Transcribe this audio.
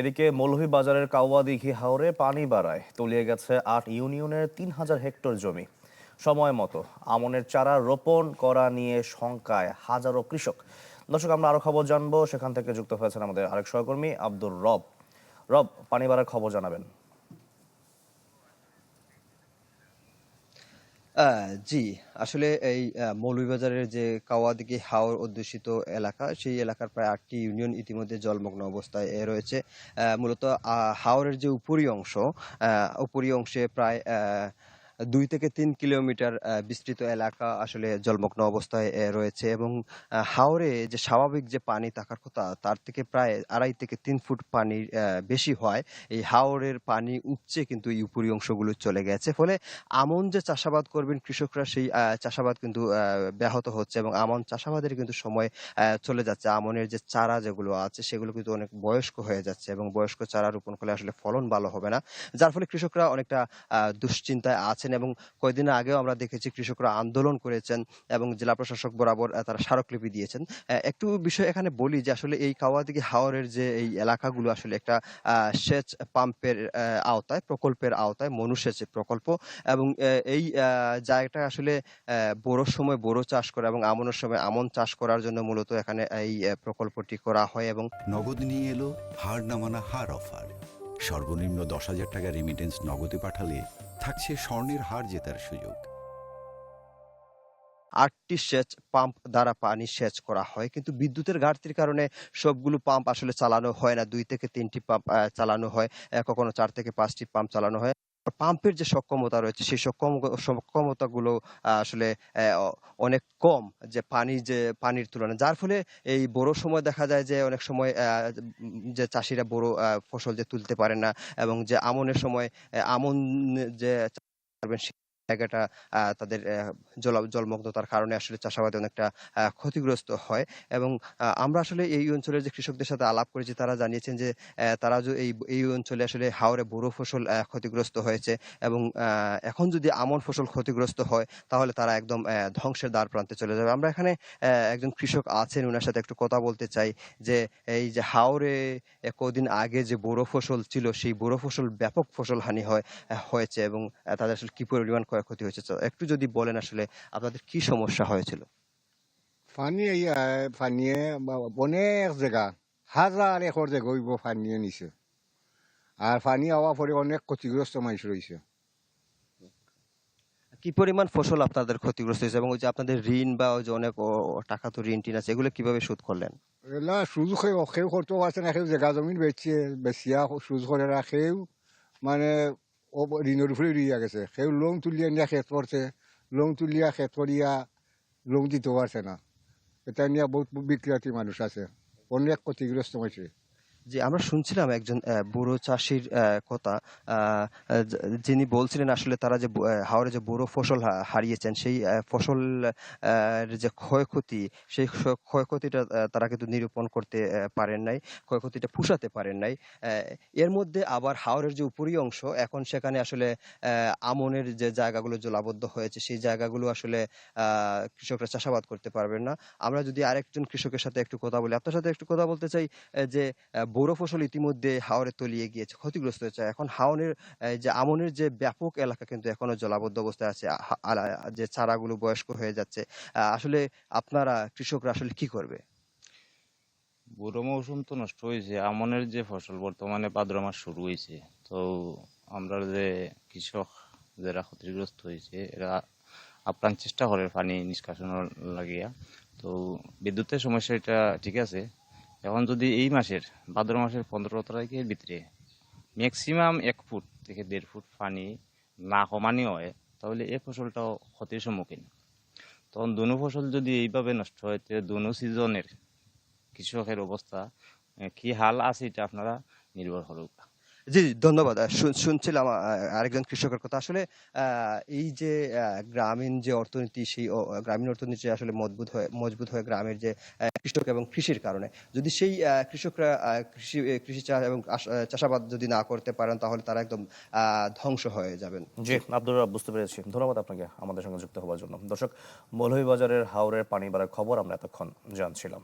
এদিকে মৌলভীবাজারের কাউয়াদিঘি হাওরে পানি বাড়ায় তলিয়ে গেছে ৮ ইউনিয়নের ৩,০০০ হেক্টর জমি। সময় মতো আমনের চারা রোপণ করা নিয়ে শঙ্কায় হাজারো কৃষক। দর্শক, আমরা আরো খবর জানবো, সেখান থেকে যুক্ত হয়েছেন আমাদের আরেক সহকর্মী আব্দুর রব। রব, পানি বাড়ার খবর জানাবেন। জি, আসলে এই মৌলভীবাজারের যে কাওয়াদিঘি হাওর অধ্যুষিত এলাকা, সেই এলাকার প্রায় ৮টি ইউনিয়ন ইতিমধ্যে জলমগ্ন অবস্থায় রয়েছে। মূলত হাওরের যে উপরি অংশে প্রায় ২ থেকে ৩ কিলোমিটার বিস্তৃত এলাকা আসলে জলমগ্ন অবস্থায় রয়েছে এবং হাওরে যে স্বাভাবিক যে পানি থাকার কথা, তার থেকে প্রায় ২.৫ থেকে ৩ ফুট পানি বেশি হয়। এই হাওরের পানি উপচে কিন্তু এই উপরি অংশগুলো চলে গেছে। ফলে আমন যে চাষাবাদ করবেন কৃষকরা, সেই চাষাবাদ কিন্তু ব্যাহত হচ্ছে এবং আমন চাষাবাদের কিন্তু সময় চলে যাচ্ছে। আমনের যে চারা যেগুলো আছে সেগুলো কিন্তু অনেক বয়স্ক হয়ে যাচ্ছে এবং বয়স্ক চারা রোপণ করলে আসলে ফলন ভালো হবে না। যার ফলে কৃষকরা অনেকটা দুশ্চিন্তায় আছেন এবং কয়েকদিন আগেও আমরা দেখেছি কৃষকরা আন্দোলন করেছেন এবং জেলা প্রশাসক বরাবর তারা স্মারকলিপি দিয়েছেন। একটু বিষয় এখানে বলি যে আসলে এই কাওয়াদিঘি হাওরের যে এই এলাকাগুলো আসলে একটা সেচ পাম্পের প্রকল্পের আওতায় মনুসেচ প্রকল্প এবং এই জায়গাটা আসলে বোরোর সময় বোরো চাষ করা এবং আমনের সময় আমন চাষ করার জন্য মূলত এখানে এই প্রকল্পটি করা হয়। এবং নগদ নিয়ে এলো হার না মানা হার অফার। সর্বনিম্ন ১০,০০০ টাকা রেমিটেন্স নগদে পাঠালে থাকছে স্বর্ণের হার জেতার সুযোগ। ৮টি সেচ পাম্প দ্বারা পানি সেচ করা হয়, কিন্তু বিদ্যুতের ঘাটতির কারণে সবগুলো পাম্প আসলে চালানো হয় না। ২ থেকে ৩টি পাম্প চালানো হয়, কখনো ৪ থেকে ৫টি পাম্প চালানো হয়। পাম্পের যে সক্ষমতা রয়েছে সেই সক্ষমতাগুলো আসলে অনেক কম, যে পানির তুলনায়। যার ফলে এই বোরোর সময় দেখা যায় যে অনেক সময় যে চাষীরা বোরো ফসল যে তুলতে পারে না এবং যে আমনের সময় আমন যে পারবেন সেই জায়গাটা তাদের জলমগ্নতার কারণে আসলে চাষাবাদে অনেকটা ক্ষতিগ্রস্ত হয়। এবং আমরা আসলে এই অঞ্চলের যে কৃষকদের সাথে আলাপ করেছি, তারা জানিয়েছেন যে তারা এই অঞ্চলে আসলে হাওরে বোরো ফসল ক্ষতিগ্রস্ত হয়েছে এবং এখন যদি আমন ফসল ক্ষতিগ্রস্ত হয় তাহলে তারা একদম ধ্বংসের দ্বার প্রান্তে চলে যাবে। আমরা এখানে একজন কৃষক আছেন, উনার সাথে একটু কথা বলতে চাই যে এই যে হাওরে কদিন আগে যে বোরো ফসল ছিল, সেই বোরো ফসল ব্যাপক ফসল হানি হয়েছে এবং তাদের আসলে কি পরিমাণ ক্ষয়ক্ষতি হয়েছে। তো একটু যদি বলেন আসলে আপনাদের কি সমস্যা হয়েছিল? পানিয়ে অনেক জায়গা, হাজার একর জায়গা হইব পানিয়ে নিছে। আর পানি হওয়া পরে অনেক ক্ষতিগ্রস্ত মানুষ রয়েছে। কি পরিমাণ ফসল আপনাদের ক্ষতিগ্রস্ত হয়েছে এবং ওই যে আপনাদের ঋণ বা ওই যে অনেক টাকা তো ঋণ টিন আছে, এগুলো কিভাবে শোধ করলেন? এলা সুজ কেউ করতে পারছে না, কেউ জায়গা জমিন বেচিয়া সুজ করে না, কেউ মানে ঋণের উপরে রইয়া গেছে। কেউ লোন তুলিয়া নিয়ে খেত করছে, লোন তুলিয়া খেত করিয়া লোন দিতে পারছে না। এটা নিয়ে বহুত বিক্রিয়াতি মানুষ আছে, অনেক ক্ষতিগ্রস্ত হয়েছে। জি, আমরা শুনছিলাম একজন বুড়ো চাষীর কথা, আ যিনি বলছিলেন আসলে তারা যে হাওরে যে বুড়ো ফসল হারিয়েছেন, সেই ফসল এর যে ক্ষয়ক্ষতি, সেই ক্ষয়ক্ষতিটা তারা কিন্তু নিরূপণ করতে পারেন নাই। ক্ষয়ক্ষতিটা পুষাতে পারেন নাই। এর মধ্যে আবার হাওরের যে উপরি অংশ, এখন সেখানে আসলে আমনের যে জায়গাগুলো জলাবদ্ধ হয়েছে, সেই জায়গাগুলো আসলে আ কৃষকরা চাষাবাদ করতে পারবেন না। আমরা যদি আরেকজন কৃষকের সাথে একটু কথা বলি, আপনার সাথে একটু কথা বলতে চাই যে বোরো ফসল ইতিমধ্যে হাওরে তলিয়ে গিয়েছে, ক্ষতিগ্রস্ত হয়েছে। এখন যে আমনের যে ব্যাপক এলাকা কিন্তু এখনো জলাবদ্ধ অবস্থায় আছে। যে চারাগুলো বয়স্ক হয়ে যাচ্ছে। আসলে আপনারা কৃষকরা আসলে কি করবে? বুড়ো মৌসুম তো নষ্ট হয়েছে, আমনের যে ফসল বর্তমানে ভাদ্র মাস শুরু হয়েছে। তো আমরা যে কৃষক যারা ক্ষতিগ্রস্ত হয়েছে, এরা আপ্রাণ চেষ্টা করে পানি নিষ্কাশনের লাগিয়া। তো বিদ্যুতের সমস্যা এটা ঠিক আছে। এখন যদি এই মাসের ভাদ্র মাসের 15 তারিখের ভিতরে ম্যাক্সিমাম 1 ফুট থেকে 1.5 ফুট পানি না কমানি হয়, তাহলে এই ফসলটাও ক্ষতির সম্মুখীন। তখন দুনো ফসল যদি এইভাবে নষ্ট হয়, দুনো সিজনের কৃষকের অবস্থা কি হাল আছে এটা আপনারা নির্ভর করুক। জি, ধন্যবাদ। শুনছিলাম আরেকজন কৃষকের কথা। আসলে আ এই যে গ্রামীণ যে অর্থনীতি, সেই গ্রামীণ অর্থনীতি আসলে মজবুত হয় গ্রামের যে কৃষক এবং কৃষির কারণে। যদি সেই কৃষকরা কৃষি এবং চাষাবাদ যদি না করতে পারেন, তাহলে তারা একদম আ ধ্বংস হয়ে যাবেন। জি, জি। আব্দুর রব, বুঝতে পেরেছি। ধন্যবাদ আপনাকে আমাদের সঙ্গে যুক্ত হওয়ার জন্য। দর্শক, মৌলভীবাজারের হাওরের পানি বাড়ার খবর আমরা এতক্ষণ জানছিলাম।